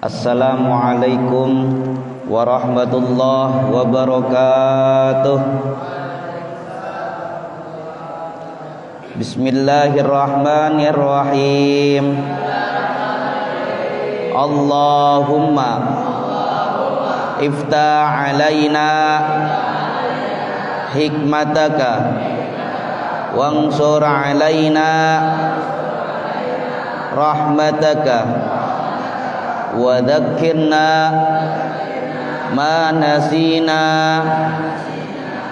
Assalamualaikum warahmatullahi wabarakatuh. Bismillahirrahmanirrahim. Allahumma iftah alaina hikmataka wansur alaina rahmataka wa dhakkirna ma nasina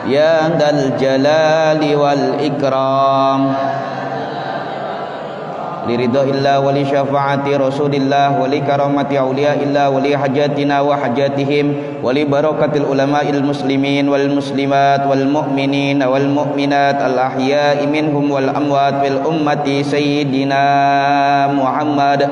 ya dzal jalali wal ikram. Liridhillah wa li syafaati rasulillah wa li karamati auliyaillah wa li hajatina wa hajatihim wa li barakatil ulama'il muslimin wal muslimat wal mu'minin wal mu'minat al ahya'i minhum wal amwat fil ummati sayyidina Muhammad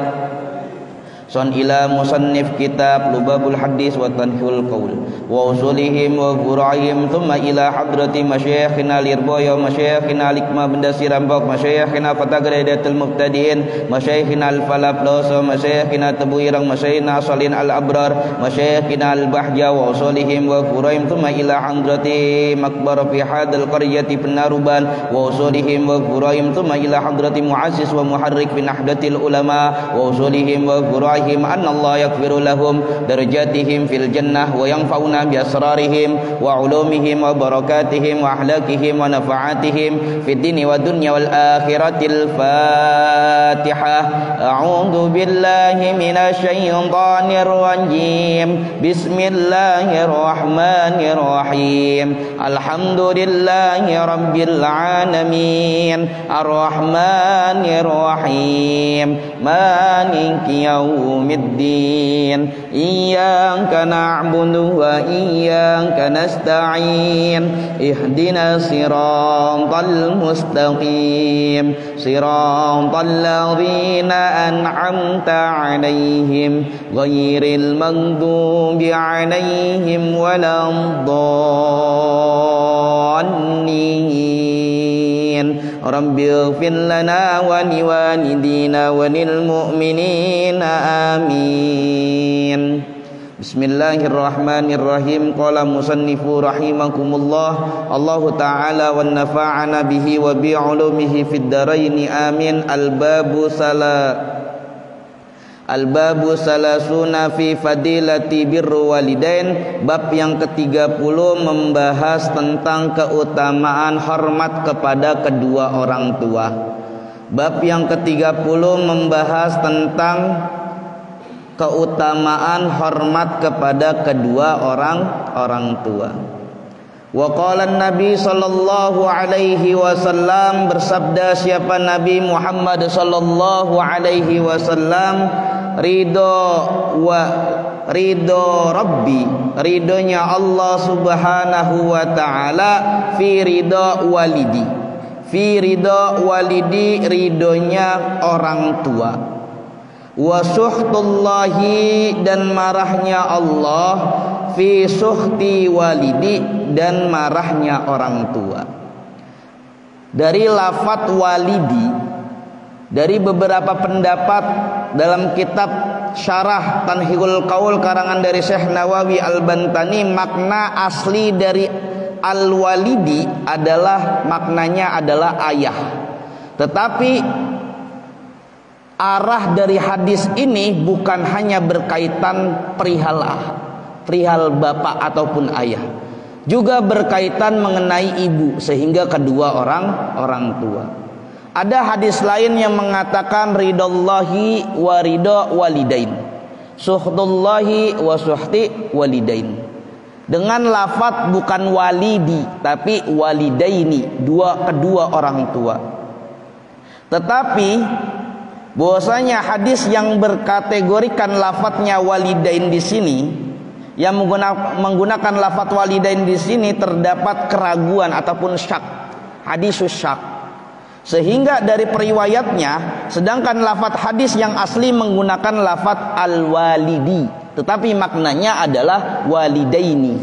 son ila musannif kitab Lubabul Hadis wa Tanhul Qaul wa usulihim wa fura'ihim thumma ila hadrati masyayikhina lirboya masyayikhina likma benda sirambak masyayikhina fatagredatul muqtadiin masyayikhina al-falafloso masyayikhina tebuirang masyayikhina salin al-abrar masyayikhina al-bahja wa usulihim wa fura'ihim thumma ila hadrati makbar fi hadal qaryati penaruban wa usulihim wa fura'ihim thumma ila hadrati muassis wa muharrik fi nahdatil ulama wa usulihim wa fura'ihim anna Allah yaghfiru lahum darajatihim fil jannah wa yanfa'una bi asrarihim wa ulumihim wa barakatihim wa ahlakihim wa nafaatihim fid dini wa dunya wal akhiratil Fatihah. A'udzu billahi minasy syaithanir rajim. Bismillahirrahmanirrahim. Alhamdulillahi rabbil alamin arrahmanir rahim maliki yaumiddin iyyaka na'budu wa iyyaka nasta'in ihdinas siratal mustaqim siratal ladzina an'amta 'alaihim ghairil maghdubi 'alaihim waladdallin. Rabbi ighfir lana wa liwalidina wa lil mu'minina amin. Bismillahirrahmanirrahim. Qala musannifu rahimakumullah Allahu ta'ala wa nafa'ana bihi wa bi 'ulumihi fid dharaini amin. Al-babu salasuna fi fadilati birru walidain. Bab yang ke-30 membahas tentang keutamaan hormat kepada kedua orang tua. Bab yang ke-30 membahas tentang keutamaan hormat kepada kedua orang tua. Wa qala Nabi sallallahu alaihi wasallam, bersabda siapa Nabi Muhammad sallallahu alaihi wasallam, ridho Rabbi, ridhonya Allah subhanahu wa ta'ala, fi ridho walidi, ridhonya orang tua, wa suhtullahi, dan marahnya Allah, fi suhti walidi, dan marahnya orang tua. Dari lafadz walidi, dari beberapa pendapat dalam kitab Syarah Tanhul Qaul karangan dari Syekh Nawawi Al-Bantani, makna asli dari al-walidi adalah maknanya adalah ayah. Tetapi arah dari hadis ini bukan hanya berkaitan perihal bapak ataupun ayah, juga berkaitan mengenai ibu, sehingga kedua orang tua. Ada hadis lain yang mengatakan ridallahi wa ridha walidain, suhtullahi wa suhti walidain. Dengan lafadz bukan walidi tapi walidaini, kedua orang tua. Tetapi bahwasanya hadis yang berkategorikan lafadznya walidain di sini, yang menggunakan lafadz walidain di sini terdapat keraguan ataupun syak, hadisus syak. Sehingga dari periwayatnya, sedangkan lafadz hadis yang asli menggunakan lafadz al-walidi, tetapi maknanya adalah walidaini,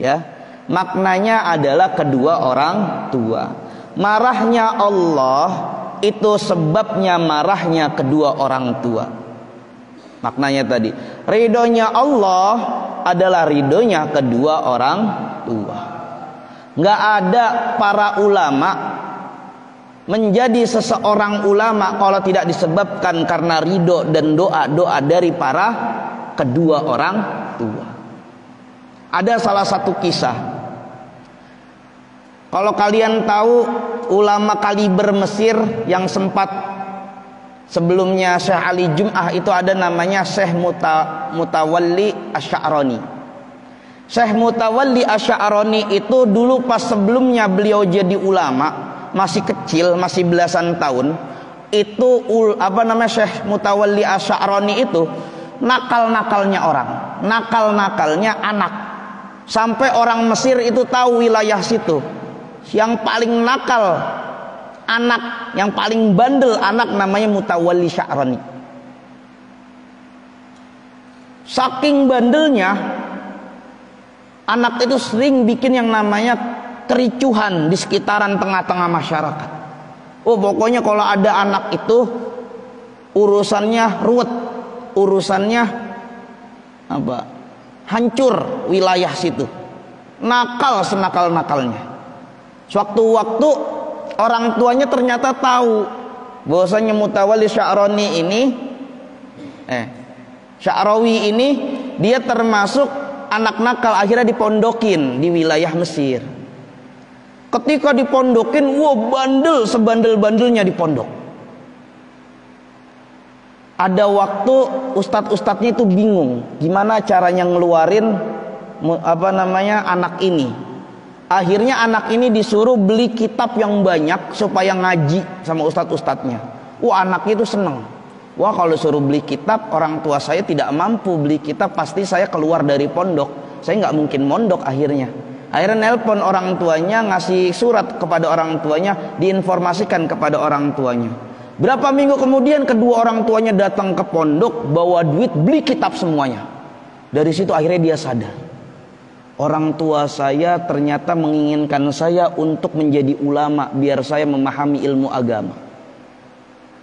ya, maknanya adalah kedua orang tua. Marahnya Allah itu sebabnya marahnya kedua orang tua. Maknanya tadi, ridhonya Allah adalah ridhonya kedua orang tua. Nggak ada para ulama menjadi seseorang ulama kalau tidak disebabkan karena ridho dan doa-doa dari para kedua orang tua. Ada salah satu kisah. Kalau kalian tahu ulama kaliber Mesir yang sempat sebelumnya Syekh Ali Jum'ah itu ada namanya Syekh Mutawalli Asy'arani. Syekh Mutawalli Asy'arani itu dulu pas sebelumnya beliau jadi ulama, masih kecil, masih belasan tahun, itu Syekh Mutawalli Asy'arani itu nakal-nakalnya orang, nakal-nakalnya anak. Sampai orang Mesir itu tahu wilayah situ. Yang paling nakal anak, yang paling bandel anak namanya Mutawalli Sya'rani. Saking bandelnya, anak itu sering bikin yang namanya kericuhan di sekitaran tengah-tengah masyarakat. Oh, pokoknya kalau ada anak itu urusannya ruwet, urusannya hancur wilayah situ. Nakal senakal-nakalnya. Sewaktu-waktu orang tuanya ternyata tahu bahwasanya Mutawalli Sya'rani ini Sya'rawi ini dia termasuk anak nakal, akhirnya dipondokin di wilayah Mesir. Ketika dipondokin, bandel sebandel-bandelnya di pondok. Ada waktu ustadz-ustadznya itu bingung gimana caranya ngeluarin anak ini. Akhirnya anak ini disuruh beli kitab yang banyak supaya ngaji sama ustadz-ustadznya. Anaknya itu seneng. Kalau suruh beli kitab, orang tua saya tidak mampu beli kitab, pasti saya keluar dari pondok. Saya nggak mungkin mondok akhirnya. Akhirnya nelpon orang tuanya, ngasih surat kepada orang tuanya, diinformasikan kepada orang tuanya. Berapa minggu kemudian kedua orang tuanya datang ke pondok, bawa duit, beli kitab semuanya. Dari situ akhirnya dia sadar. Orang tua saya ternyata menginginkan saya untuk menjadi ulama biar saya memahami ilmu agama.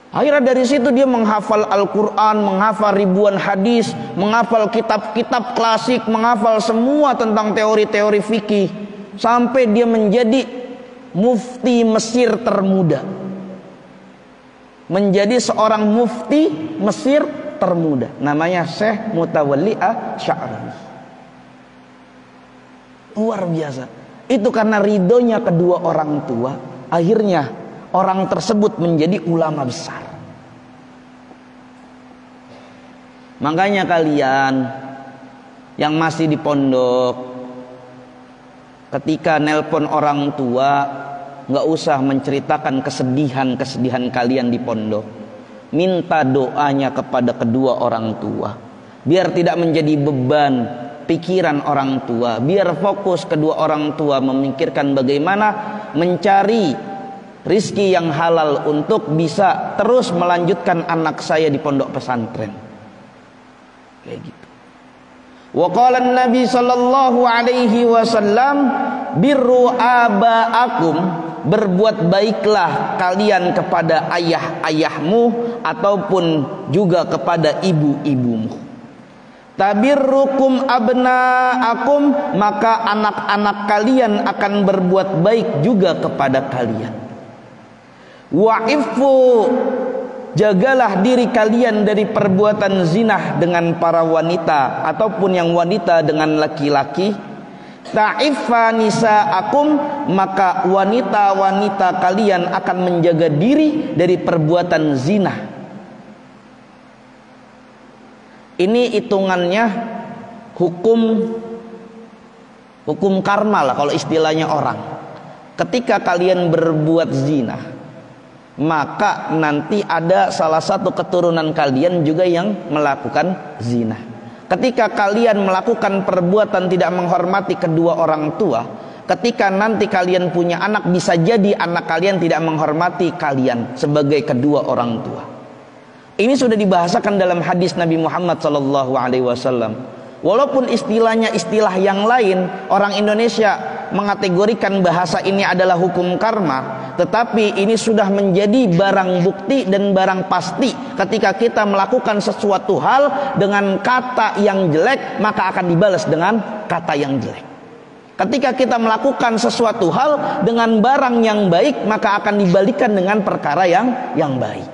Akhirnya dari situ dia menghafal Al-Quran, menghafal ribuan hadis, menghafal kitab-kitab klasik, menghafal semua tentang teori-teori fikih, sampai dia menjadi mufti Mesir termuda. Menjadi seorang mufti Mesir termuda. Namanya Syekh Mutawalli Asy'arani. Luar biasa. Itu karena ridhonya kedua orang tua, akhirnya orang tersebut menjadi ulama besar. Makanya kalian yang masih di pondok, ketika nelpon orang tua, nggak usah menceritakan kesedihan kalian di pondok. Minta doanya kepada kedua orang tua, biar tidak menjadi beban pikiran orang tua, biar fokus kedua orang tua memikirkan bagaimana mencari rizki yang halal untuk bisa terus melanjutkan anak saya di pondok pesantren. Kayak gitu. Wa qala Nabi sallallahu alaihi wasallam, birru abaakum, berbuat baiklah kalian kepada ayah-ayahmu ataupun juga kepada ibu-ibumu. Tabirrukum abnaakum, maka anak-anak kalian akan berbuat baik juga kepada kalian. Wa'ifu, jagalah diri kalian dari perbuatan zina dengan para wanita ataupun yang wanita dengan laki-laki. Ta'iffa nisaakum, maka wanita-wanita kalian akan menjaga diri dari perbuatan zina. Ini hitungannya hukum karma lah kalau istilahnya orang. Ketika kalian berbuat zina, maka nanti ada salah satu keturunan kalian juga yang melakukan zina. Ketika kalian melakukan perbuatan tidak menghormati kedua orang tua, ketika nanti kalian punya anak, bisa jadi anak kalian tidak menghormati kalian sebagai kedua orang tua. Ini sudah dibahasakan dalam hadis Nabi Muhammad SAW. Walaupun istilahnya istilah yang lain, orang Indonesia mengategorikan bahasa ini adalah hukum karma, tetapi ini sudah menjadi barang bukti dan barang pasti. Ketika kita melakukan sesuatu hal dengan kata yang jelek, maka akan dibalas dengan kata yang jelek. Ketika kita melakukan sesuatu hal dengan barang yang baik, maka akan dibalikan dengan perkara yang baik.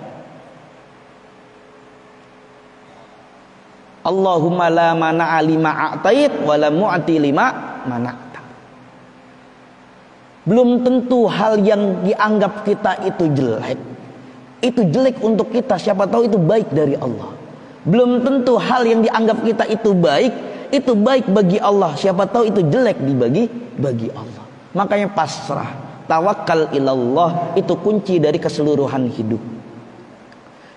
Allahumma la mana'a lima a'tait wa la mu'ti lima mana'ta. Belum tentu hal yang dianggap kita itu jelek, itu jelek untuk kita, siapa tahu itu baik dari Allah. Belum tentu hal yang dianggap kita itu baik bagi Allah, siapa tahu itu jelek bagi Allah. Makanya pasrah, tawakal ilallah itu kunci dari keseluruhan hidup.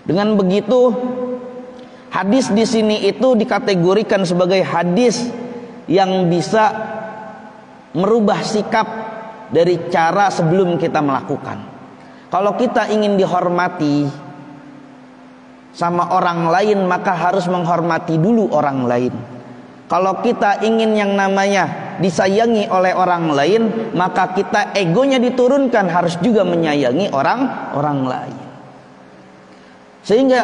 Dengan begitu, hadis di sini itu dikategorikan sebagai hadis yang bisa merubah sikap dari cara sebelum kita melakukan. Kalau kita ingin dihormati sama orang lain, maka harus menghormati dulu orang lain. Kalau kita ingin yang namanya disayangi oleh orang lain, maka kita egonya diturunkan, harus juga menyayangi orang lain. Sehingga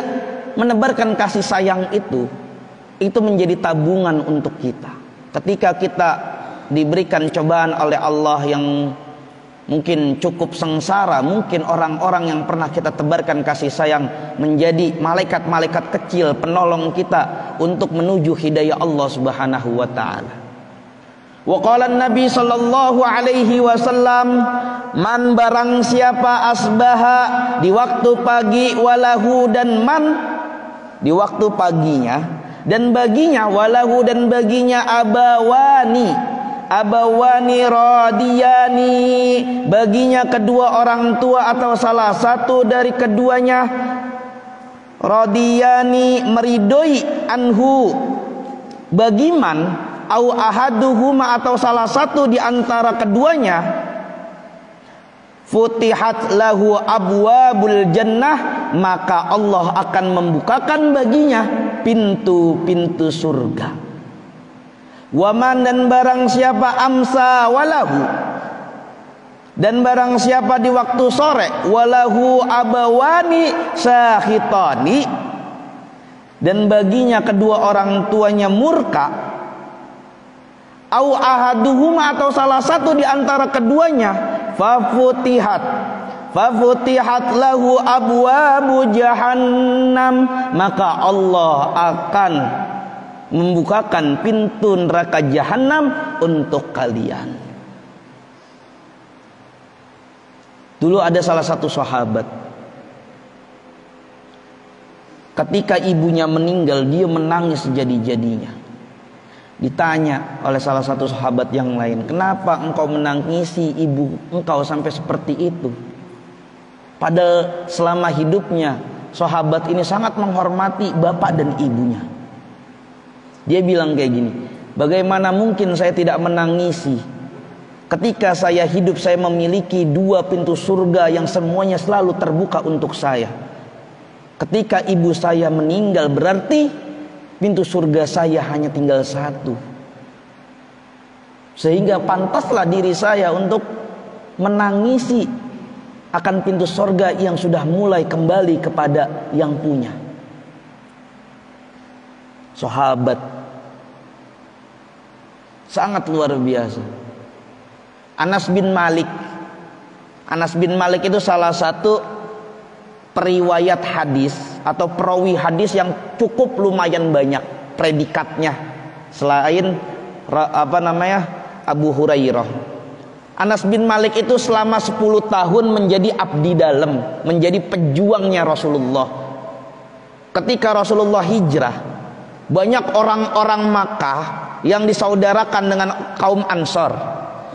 menebarkan kasih sayang itu menjadi tabungan untuk kita. Ketika kita diberikan cobaan oleh Allah yang mungkin cukup sengsara, mungkin orang-orang yang pernah kita tebarkan kasih sayang menjadi malaikat-malaikat kecil penolong kita untuk menuju hidayah Allah Subhanahu wa taala. Wa qala Nabi sallallahu alaihi wasallam, man barang siapa asbaha di waktu pagi, walahu dan man di waktu paginya, dan baginya, walahu dan baginya abawani radiyani, baginya kedua orang tua atau salah satu dari keduanya, radiyani meridoi, anhu bagi man, au ahaduhuma atau salah satu di antara keduanya, futihat lahu abwabul jannah, maka Allah akan membukakan baginya pintu-pintu surga. Waman dan barang siapa amsa walahu, dan barang siapa di waktu sore, walahu abawani sakhitani, dan baginya kedua orang tuanya murka, au ahaduhuma atau salah satu di antara keduanya, fafutihat lahu abwabu jahannam, maka Allah akan membukakan pintu neraka jahanam untuk kalian. Dulu ada salah satu sahabat, ketika ibunya meninggal, dia menangis sejadi-jadinya. Ditanya oleh salah satu sahabat yang lain, kenapa engkau menangisi ibu engkau sampai seperti itu? Padahal selama hidupnya sahabat ini sangat menghormati bapak dan ibunya. Dia bilang kayak gini, bagaimana mungkin saya tidak menangisi ketika saya hidup, saya memiliki dua pintu surga yang semuanya selalu terbuka untuk saya. Ketika ibu saya meninggal, berarti pintu surga saya hanya tinggal satu. Sehingga pantaslah diri saya untuk menangisi akan pintu surga yang sudah mulai kembali kepada yang punya. Sahabat sangat luar biasa. Anas bin Malik itu salah satu periwayat hadis atau perawi hadis yang cukup lumayan banyak predikatnya selain Abu Hurairah. Anas bin Malik itu selama 10 tahun menjadi abdi dalam, menjadi pejuangnya Rasulullah. Ketika Rasulullah hijrah, banyak orang-orang Makkah yang disaudarakan dengan kaum Ansor.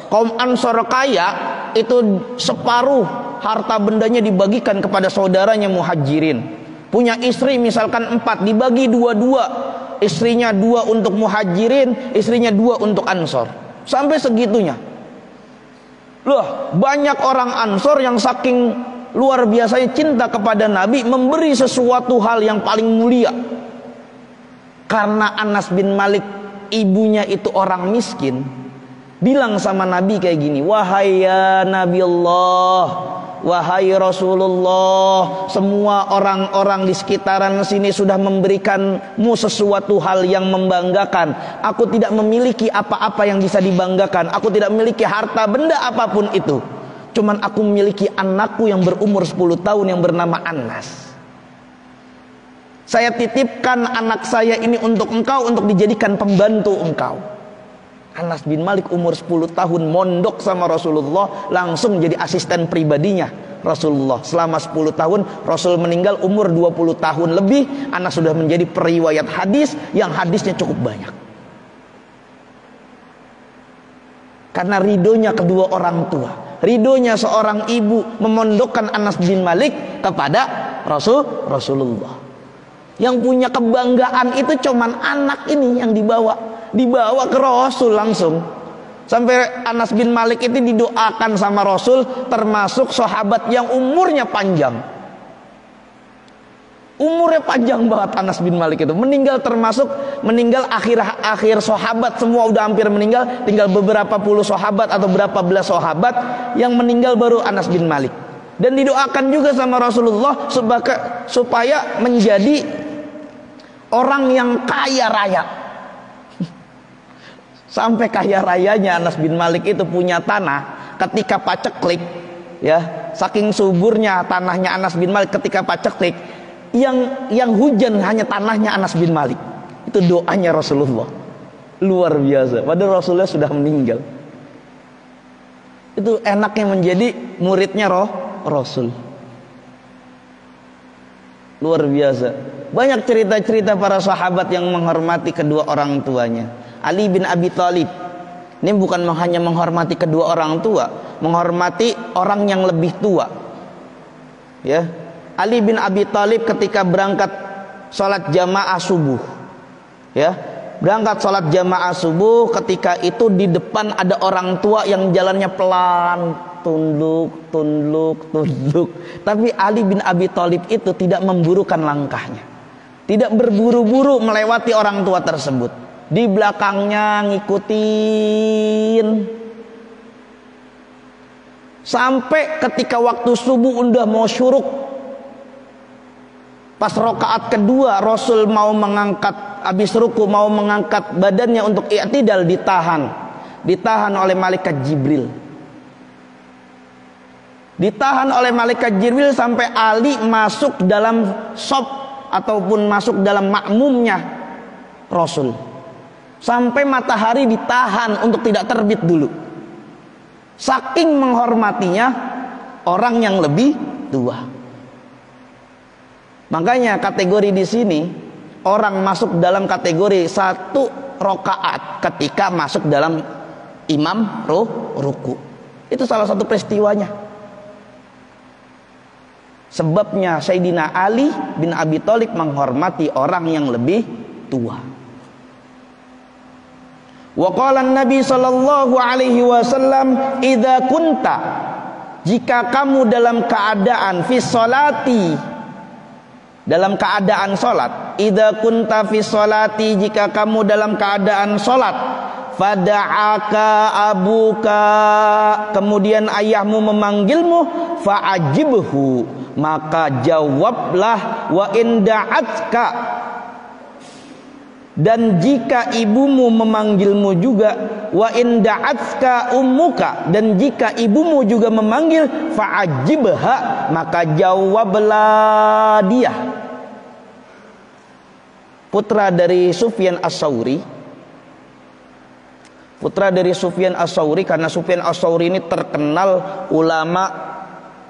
Kaum Ansor kaya itu separuh harta bendanya dibagikan kepada saudaranya Muhajirin. Punya istri misalkan 4, dibagi 2-2. Istrinya 2 untuk Muhajirin, istrinya 2 untuk Ansor. Sampai segitunya. Loh, banyak orang Ansor yang saking luar biasanya cinta kepada Nabi, memberi sesuatu hal yang paling mulia. Karena Anas bin Malik ibunya itu orang miskin, bilang sama Nabi kayak gini, wahai ya Nabi Allah, wahai Rasulullah, semua orang-orang di sekitaran sini sudah memberikanmu sesuatu hal yang membanggakan. Aku tidak memiliki apa-apa yang bisa dibanggakan. Aku tidak memiliki harta benda apapun itu. Cuman aku memiliki anakku yang berumur 10 tahun yang bernama Anas. Saya titipkan anak saya ini untuk engkau, untuk dijadikan pembantu engkau. Anas bin Malik umur 10 tahun mondok sama Rasulullah, langsung jadi asisten pribadinya Rasulullah. Selama 10 tahun Rasul meninggal umur 20 tahun lebih, Anas sudah menjadi periwayat hadis yang hadisnya cukup banyak. Karena ridhonya kedua orang tua, ridhonya seorang ibu memondokkan Anas bin Malik kepada Rasulullah. Yang punya kebanggaan itu cuman anak ini yang dibawa ke Rasul langsung. Sampai Anas bin Malik itu didoakan sama Rasul, termasuk sahabat yang umurnya panjang. Umurnya panjang banget Anas bin Malik itu. Meninggal akhir sahabat, semua udah hampir meninggal, tinggal beberapa puluh sahabat atau berapa belas sahabat yang meninggal, baru Anas bin Malik. Dan didoakan juga sama Rasulullah supaya menjadi orang yang kaya raya. Sampai kaya rayanya Anas bin Malik itu punya tanah ketika paceklik, ya, saking suburnya tanahnya Anas bin Malik ketika paceklik, yang hujan hanya tanahnya Anas bin Malik. Itu doanya Rasulullah. Luar biasa. Padahal Rasulullah sudah meninggal. Itu enaknya menjadi muridnya Rasul. Luar biasa. Banyak cerita-cerita para sahabat yang menghormati kedua orang tuanya. Ali bin Abi Thalib ini bukan hanya menghormati kedua orang tua, menghormati orang yang lebih tua. Ya, Ali bin Abi Thalib ketika berangkat sholat jamaah subuh, ya, berangkat sholat jamaah subuh, ketika itu di depan ada orang tua yang jalannya pelan, tunduk. Tapi Ali bin Abi Thalib itu tidak memburukan langkahnya, tidak berburu-buru melewati orang tua tersebut. Di belakangnya ngikutin sampai ketika waktu subuh udah mau syuruk, pas rokaat kedua Rasul mau mengangkat, habis ruku mau mengangkat badannya untuk i'tidal, ditahan oleh malaikat Jibril. Ditahan oleh malaikat Jibril sampai Ali masuk dalam shop ataupun masuk dalam makmumnya Rasul. Sampai matahari ditahan untuk tidak terbit dulu. Saking menghormatinya orang yang lebih tua. Makanya kategori di sini orang masuk dalam kategori 1 rakaat ketika masuk dalam imam ruku. Itu salah satu peristiwanya. Sebabnya Sayyidina Ali bin Abi Thalib menghormati orang yang lebih tua. Wa qala Nabi sallallahu alaihi wasallam, idza kunta, jika kamu dalam keadaan fi sholati, dalam keadaan salat, idza kunta fi sholati, jika kamu dalam keadaan salat, fada'aka abuka, kemudian ayahmu memanggilmu, fa'ajibhu, maka jawablah, wa inda'atka, dan jika ibumu memanggilmu juga, wa inda'atka ummuka, dan jika ibumu juga memanggil, fa'ajibha, maka jawablah dia. Putra dari Sufyan As-Tsauri, karena Sufyan As-Tsauri ini terkenal ulama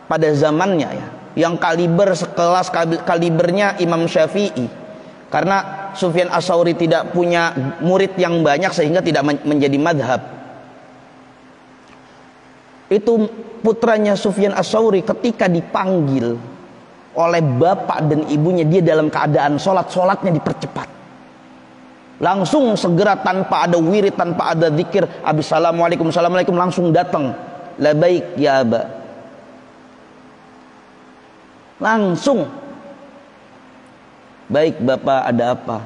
pada zamannya, ya, yang kalibernya Imam Syafi'i. Karena Sufyan As-Tsauri tidak punya murid yang banyak sehingga tidak menjadi madhab. Itu putranya Sufyan As-Tsauri ketika dipanggil oleh bapak dan ibunya, dia dalam keadaan sholatnya dipercepat. Langsung segera, tanpa ada wirid, tanpa ada zikir, habis assalamualaikum langsung datang, labaik ya aba, langsung. Baik bapak, ada apa?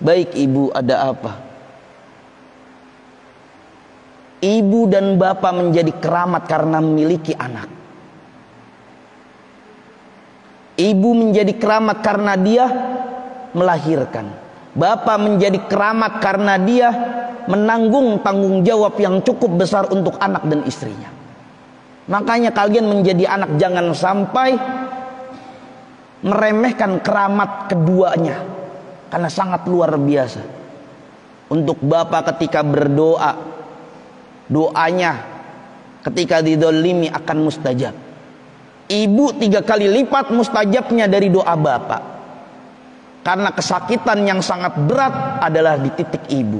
Baik ibu, ada apa? Ibu dan bapak menjadi keramat karena memiliki anak. Ibu menjadi keramat karena dia melahirkan. Bapak menjadi keramat karena dia menanggung tanggung jawab yang cukup besar untuk anak dan istrinya. Makanya kalian menjadi anak jangan sampai meremehkan keramat keduanya, karena sangat luar biasa. Untuk bapak ketika berdoa, doanya ketika didolimi akan mustajab. Ibu 3 kali lipat mustajabnya dari doa bapak, karena kesakitan yang sangat berat adalah di titik ibu.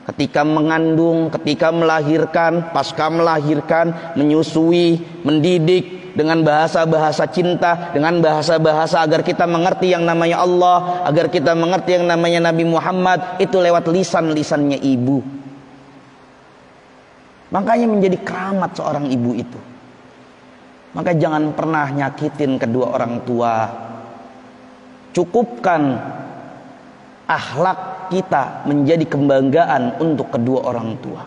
Ketika mengandung, ketika melahirkan, pasca melahirkan, menyusui, mendidik dengan bahasa-bahasa cinta, dengan bahasa-bahasa agar kita mengerti yang namanya Allah, agar kita mengerti yang namanya Nabi Muhammad, itu lewat lisan-lisannya ibu. Makanya menjadi keramat seorang ibu itu. Maka jangan pernah nyakitin kedua orang tua. Cukupkan akhlak kita menjadi kebanggaan untuk kedua orang tua.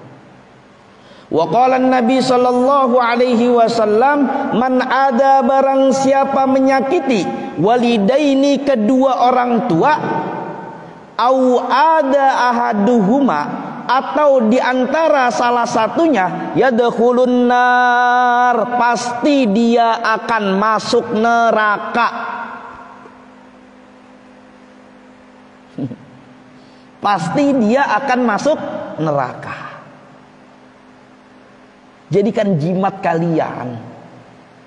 Wa qala Nabi sallallahu alaihi wasallam, man ada barang siapa menyakiti walidaini kedua orang tua, au ada ahaduhuma atau diantara salah satunya, yadkhulun nar, pasti dia akan masuk neraka. Pasti dia akan masuk neraka. Jadikan jimat kalian,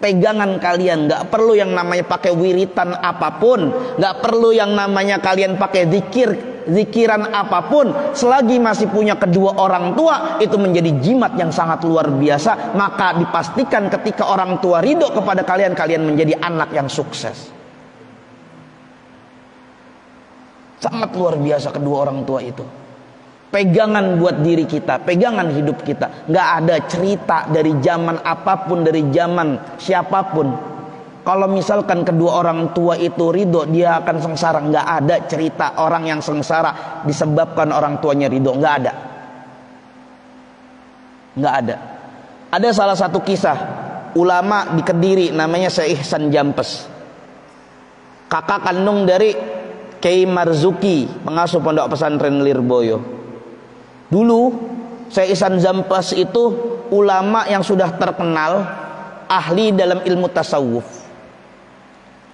pegangan kalian, gak perlu yang namanya pakai wiritan apapun, gak perlu yang namanya kalian pakai zikiran apapun, selagi masih punya kedua orang tua, itu menjadi jimat yang sangat luar biasa. Maka dipastikan ketika orang tua ridho kepada kalian, kalian menjadi anak yang sukses. Sangat luar biasa kedua orang tua itu. Pegangan buat diri kita, pegangan hidup kita. Gak ada cerita dari zaman apapun, dari zaman siapapun, kalau misalkan kedua orang tua itu ridho, dia akan sengsara. Gak ada cerita orang yang sengsara disebabkan orang tuanya ridho. Gak ada. Gak ada. Ada salah satu kisah ulama di Kediri, namanya Syekh Ihsan Jampes, kakak kandung dari Kiai Marzuki, pengasuh pondok pesantren Lirboyo. Dulu Syekh Ihsan Jampes itu ulama yang sudah terkenal, ahli dalam ilmu tasawuf.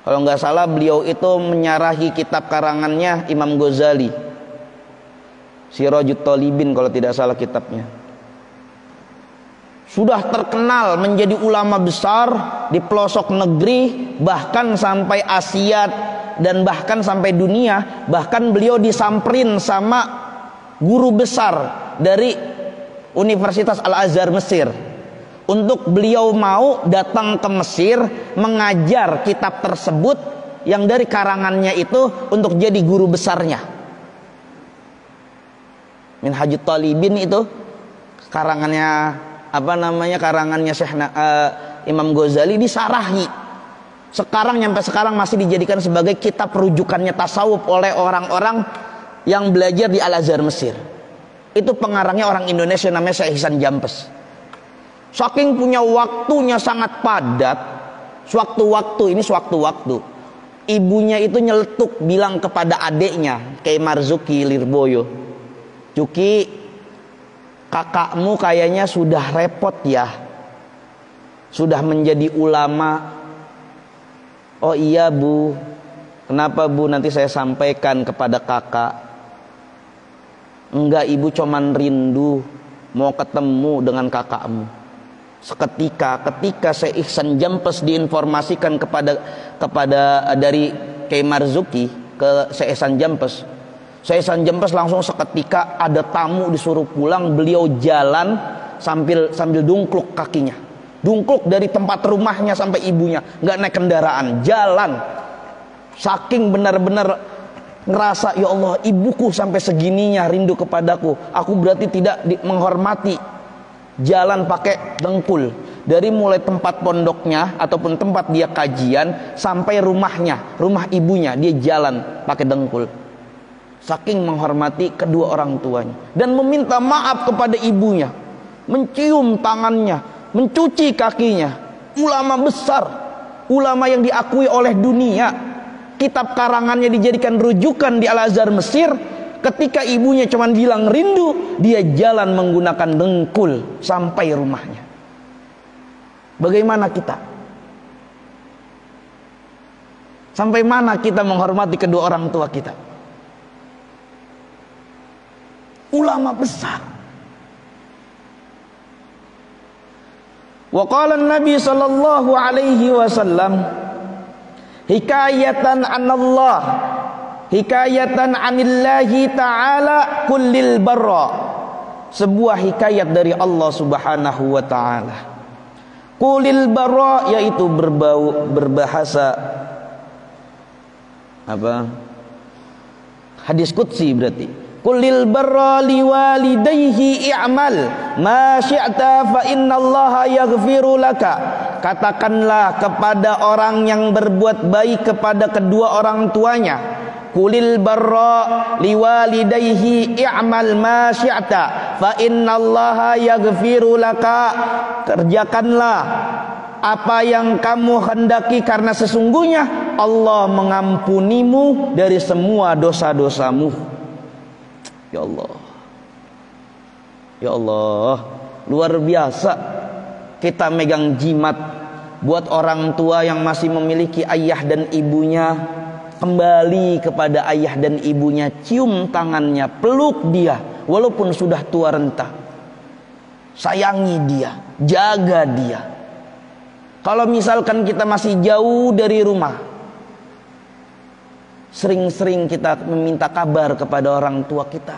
Kalau nggak salah beliau itu menyarahi kitab karangannya Imam Ghazali, Sirajut Thalibin kalau tidak salah kitabnya. Sudah terkenal menjadi ulama besar di pelosok negeri, bahkan sampai Asia dan bahkan sampai dunia. Bahkan beliau disamperin sama guru besar dari Universitas Al-Azhar Mesir, untuk beliau mau datang ke Mesir mengajar kitab tersebut yang dari karangannya itu untuk jadi guru besarnya. Minhajut Thalibin itu karangannya karangannya Syekh Imam Ghazali disarahi. Sampai sekarang masih dijadikan sebagai kitab rujukannya tasawuf oleh orang-orang yang belajar di Al-Azhar Mesir. Itu pengarangnya orang Indonesia, namanya Syekh Ihsan Jampes. Saking punya waktunya sangat padat, sewaktu-waktu ibunya itu nyeletuk bilang kepada adiknya Kiai Marzuki Lirboyo, "Cuki, kakakmu kayaknya sudah repot ya, sudah menjadi ulama." "Oh iya bu, kenapa bu? Nanti saya sampaikan kepada kakak." "Enggak ibu, cuman rindu mau ketemu dengan kakakmu." Seketika ketika Syekh Ihsan Jampes diinformasikan kepada dari Kiai Marzuki ke Syekh Ihsan Jampes, Syekh Ihsan Jampes langsung seketika ada tamu disuruh pulang, beliau jalan sambil dungkluk kakinya, dungkluk dari tempat rumahnya sampai ibunya, nggak naik kendaraan, jalan. Saking benar-benar ngerasa, ya Allah, ibuku sampai segininya rindu kepadaku, aku berarti tidak menghormati. Jalan pakai dengkul dari mulai tempat pondoknya ataupun tempat dia kajian sampai rumahnya, rumah ibunya, dia jalan pakai dengkul. Saking menghormati kedua orang tuanya dan meminta maaf kepada ibunya. mencium tangannya, mencuci kakinya. Ulama besar, ulama yang diakui oleh dunia. Kitab karangannya dijadikan rujukan di Al-Azhar Mesir. Ketika ibunya cuma bilang rindu, dia jalan menggunakan dengkul sampai rumahnya. Bagaimana kita? Sampai mana kita menghormati kedua orang tua kita? Ulama besar. Wa qala an-nabi sallallahu alaihi wasallam hikayatan anallah, hikayatan anillahi ta'ala kullil barra. Sebuah hikayat dari Allah Subhanahu wa taala. Kullil barra yaitu berbahasa apa? Hadis qudsi berarti. Kullil barra liwalidayhi i'mal ma syi'ta fa innallaha yaghfiru laka. Katakanlah kepada orang yang berbuat baik kepada kedua orang tuanya, kulil barra liwalidayhi i'mal ma syi'ta fa innallaha yaghfiru laka. Kerjakanlah apa yang kamu hendaki karena sesungguhnya Allah mengampunimu dari semua dosa-dosamu. Ya Allah, ya Allah, luar biasa kita megang jimat buat orang tua yang masih memiliki ayah dan ibunya. Kembali kepada ayah dan ibunya, cium tangannya, peluk dia walaupun sudah tua renta. Sayangi dia, jaga dia. Kalau misalkan kita masih jauh dari rumah, sering-sering kita meminta kabar kepada orang tua kita.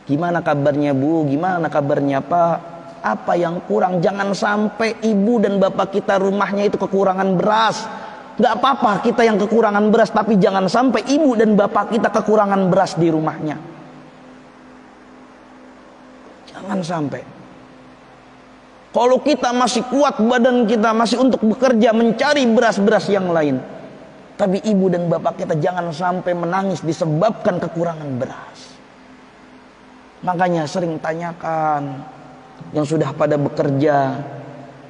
Gimana kabarnya Bu? Gimana kabarnya Pak? Apa yang kurang? Jangan sampai ibu dan bapak kita rumahnya itu kekurangan beras. Gak apa-apa kita yang kekurangan beras, tapi jangan sampai ibu dan bapak kita kekurangan beras di rumahnya. Jangan sampai. Kalau kita masih kuat badan kita, masih untuk bekerja mencari beras-beras yang lain, tapi ibu dan bapak kita jangan sampai menangis disebabkan kekurangan beras. Makanya sering tanyakan yang sudah pada bekerja,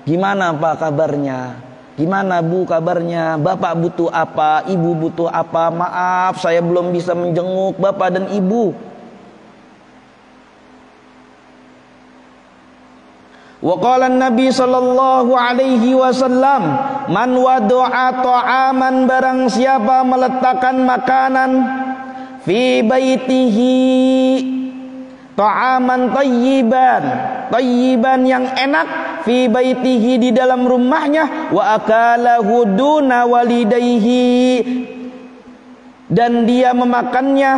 gimana Pak kabarnya? Gimana Bu kabarnya? Bapak butuh apa? Ibu butuh apa? Maaf saya belum bisa menjenguk bapak dan ibu. Wa qala an-nabi sallallahu alaihi wasallam, man wada'a ta'aman, barang siapa meletakkan makanan fi baitihi, ta'aman tayyiban yang enak, fi baitihi di dalam rumahnya, wa akalahu duna walidayhi, dan dia memakannya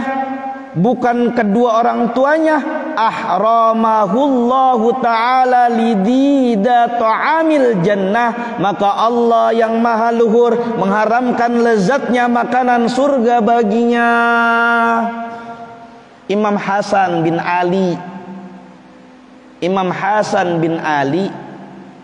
bukan kedua orang tuanya, ahramahullahu ta'ala lidida ta'amil jannah, maka Allah yang maha luhur mengharamkan lezatnya makanan surga baginya. Imam Hasan bin Ali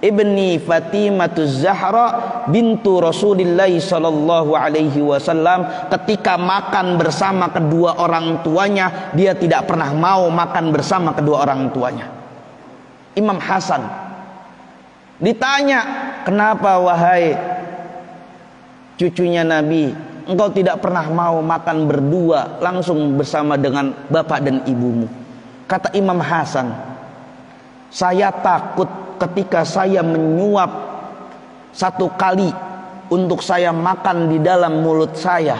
ibni Fatimatuz Zahra bintu Rasulillah sallallahu alaihi wasallam, ketika makan bersama kedua orang tuanya, dia tidak pernah mau makan bersama kedua orang tuanya. Imam Hasan ditanya, kenapa wahai cucunya Nabi, engkau tidak pernah mau makan berdua langsung bersama dengan bapak dan ibumu? Kata Imam Hasan, saya takut ketika saya menyuap satu kali untuk saya makan di dalam mulut saya,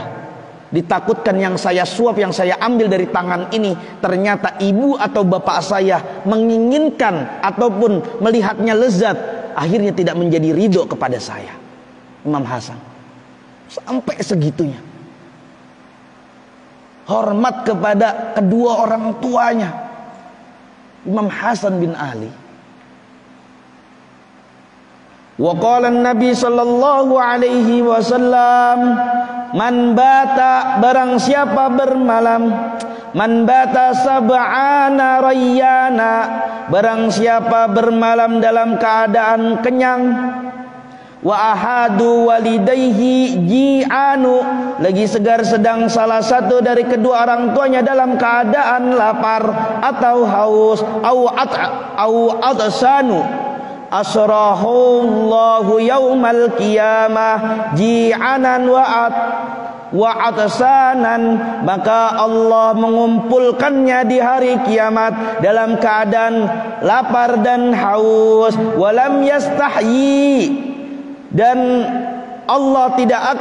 ditakutkan yang saya suap, yang saya ambil dari tangan ini, ternyata ibu atau bapak saya menginginkan ataupun melihatnya lezat, akhirnya tidak menjadi ridho kepada saya. Imam Hasan sampai segitunya hormat kepada kedua orang tuanya Imam Hasan bin Ali. Wa qala an-nabi sallallahu alaihi wasallam, man bata, barang siapa bermalam, man bata sab'ana rayyana, barang siapa bermalam dalam keadaan kenyang, wa ahadu walidayhi ji'anu, lagi segar sedang salah satu dari kedua orang tuanya dalam keadaan lapar atau haus, au atsanu, asrahullahu yaumal qiyamah ji'anan wa atsanan, maka Allah mengumpulkannya di hari kiamat dalam keadaan lapar dan haus. Walam yastahyi, dan Allah tidak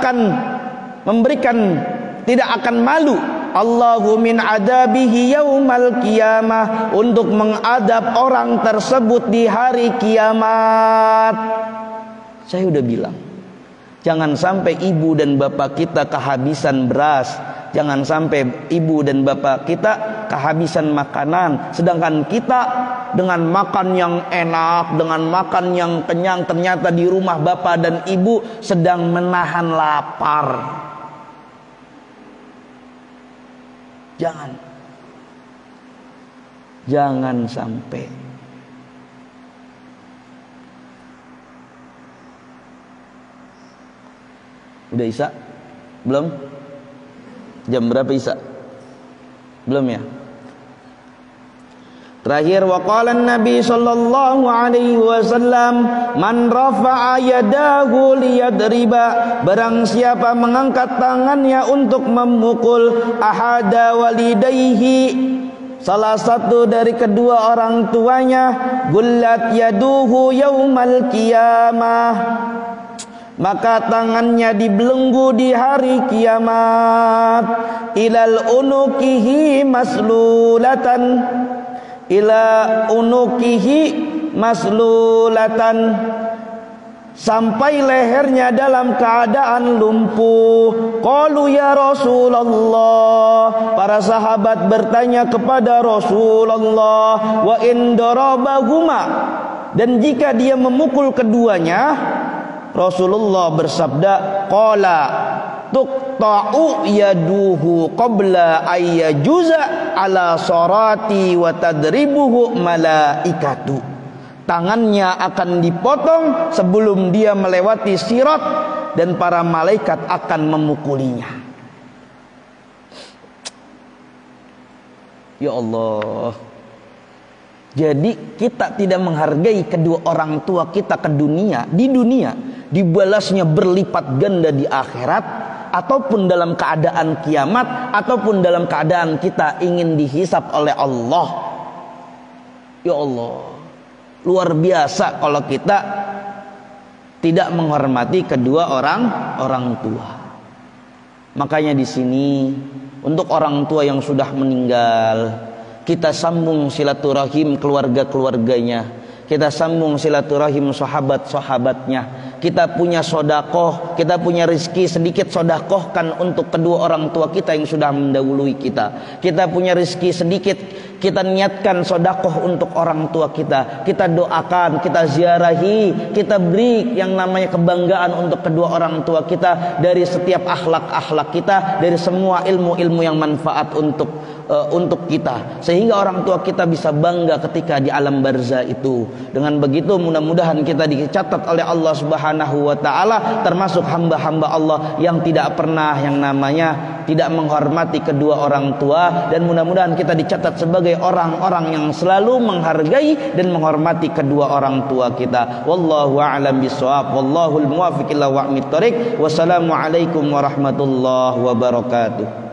akan malu, Allahu min adabihi yaumal qiyamah, untuk mengadab orang tersebut di hari kiamat. Saya udah bilang, jangan sampai ibu dan bapak kita kehabisan beras, jangan sampai ibu dan bapak kita kehabisan makanan, sedangkan kita dengan makan yang enak, dengan makan yang kenyang, ternyata di rumah bapak dan ibu sedang menahan lapar. Jangan sampai. Udah Isya? Belum? Jam berapa Isya? Belum ya? Terakhir, waqala Nabi sallallahu alaihi wasallam, man rafa'a yadahu liyadriba, barang siapa mengangkat tangannya untuk memukul ahada walidayhi, salah satu dari kedua orang tuanya, gullat yaduhu yaumal qiyamah, maka tangannya dibelenggu di hari kiamat, ilal unukihi maslulatan, ila unukihi maslulatan, sampai lehernya dalam keadaan lumpuh. Qalu ya Rasulullah, para sahabat bertanya kepada Rasulullah, wa in darabahuma, dan jika dia memukul keduanya, Rasulullah bersabda, qala tuqta'u yaduhu qabla ayyajuza ala sarati wa tadribuhu malaikatu, tangannya akan dipotong sebelum dia melewati sirat dan para malaikat akan memukulinya. Ya Allah, jadi kita tidak menghargai kedua orang tua kita di dunia dibalasnya berlipat ganda di akhirat, ataupun dalam keadaan kiamat, ataupun dalam keadaan kita ingin dihisap oleh Allah. Ya Allah, luar biasa kalau kita tidak menghormati kedua orang tua. Makanya di sini untuk orang tua yang sudah meninggal, kita sambung silaturahim keluarga-keluarganya, kita sambung silaturahim sahabat-sahabatnya. Kita punya sodakoh, kita punya rezeki sedikit, sodakohkan untuk kedua orang tua kita yang sudah mendahului kita. Kita punya rezeki sedikit, kita niatkan sodakoh untuk orang tua kita. Kita doakan, kita ziarahi, kita beri yang namanya kebanggaan untuk kedua orang tua kita, dari setiap akhlak-akhlak kita, dari semua ilmu-ilmu yang manfaat untuk kita, sehingga orang tua kita bisa bangga ketika di alam barzah itu. Dengan begitu mudah-mudahan kita dicatat oleh Allah Subhanahu wa taala termasuk hamba-hamba Allah yang tidak pernah yang namanya tidak menghormati kedua orang tua, dan mudah-mudahan kita dicatat sebagai orang-orang yang selalu menghargai dan menghormati kedua orang tua kita. Wallahu a'lam bishawab, wallahul muwaffiq ila aqwamit thoriq. Wassalamualaikum warahmatullahi wabarakatuh.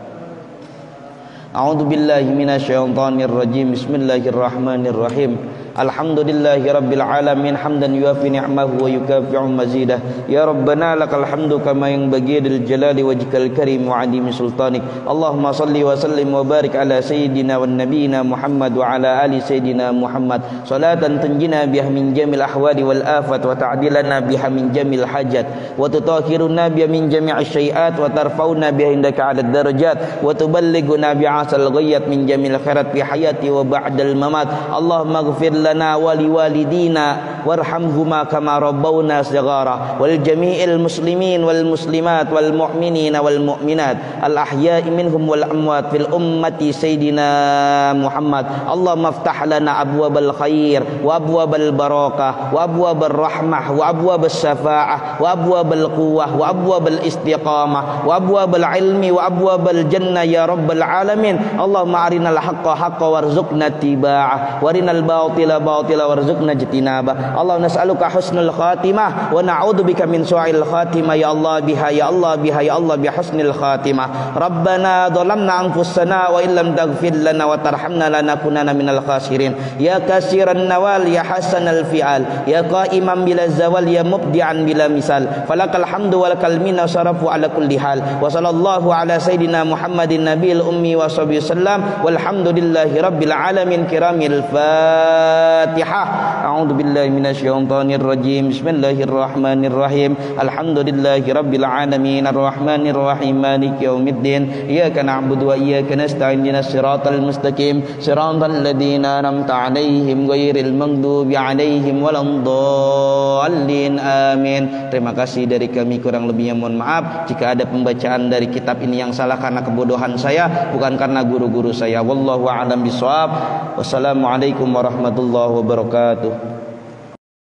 A'udzu billahi minasyaitonir rajim. Bismillahirrahmanirrahim. Alhamdulillahi rabbil alamin hamdan yuafi ni'amahu wa yukafi'u mazidah. Ya Rabbana lakal hamdu kama yanbaghi lil jalali wajhikal karim wa 'azimi sultanik. Allahumma salli wa sallim wa barik ala sayyidina wan nabiyina Muhammad wa ala ali sayyidina Muhammad salatan tunjina biha min jamil ahwali wal afat wa ta'dilana biha min jamil hajat wa tutahhiruna biha min jami'asy syai'at wa tarfa'una biha indaka 'ala darajat wa tuballighuna bi'asal ghayat min jamil khairat fi hayati wa ba'dal mamat. Allahumma ighfir lana wa liwalidina warhamhuma kama rabbawna shighara wal jami'il muslimin wal muslimat wal mu'minina wal mu'minat al ahya'i minhum wal amwat fil ummati sayyidina Muhammad. Allahumma iftah lana abwabal khair wa abwabal barakah wa abwabal rahmah wa abwabal syafa'ah wa abwabal quwwah wa abwabal istiqamah wa abwabal ilmi wa abwabal jannah ya rabbal alamin. Allahumma arinal haqqa haqqa warzuqna tiba'ah warinal batila batila warzuqna jitinabah. Allah nas'aluka husnul khatimah wa na'udzubika min su'il khatimah ya Allah biha ya Allah biha ya Allah bi husnil khatimah. Rabbana dhalamna anfusana wa illam taghfir lana wa tarhamna lanakunanna minal khasirin. Ya kasiran nawal ya hasanal fi'al ya qa'iman bila zawal ya mubdi'an bila misal falakal hamdu walakal minna sarafu ala kulli hal. Wa sallallahu ala sayyidina Muhammadin nabiyil ummi wa sahbihi sallam walhamdulillahi rabbil alamin. Kiramil Fatihah. A'udzu billahi minasyaitonir rajim. Bismillahirrahmanirrahim. Alhamdulillahi rabbil alamin arrahmanir rahim maliki yaumiddin. Iyyaka na'budu wa iyyaka nasta'in ihdinas siratal mustaqim siratal ladzina an'amta 'alaihim ghairil maghdubi 'alaihim waladdallin. Amin. Terima kasih dari kami, kurang lebihnya mohon maaf jika ada pembacaan dari kitab ini yang salah karena kebodohan saya, bukan karena guru-guru saya. Wallahu a'lam bishawab. Wassalamualaikum warahmatullahi wabarakatuh.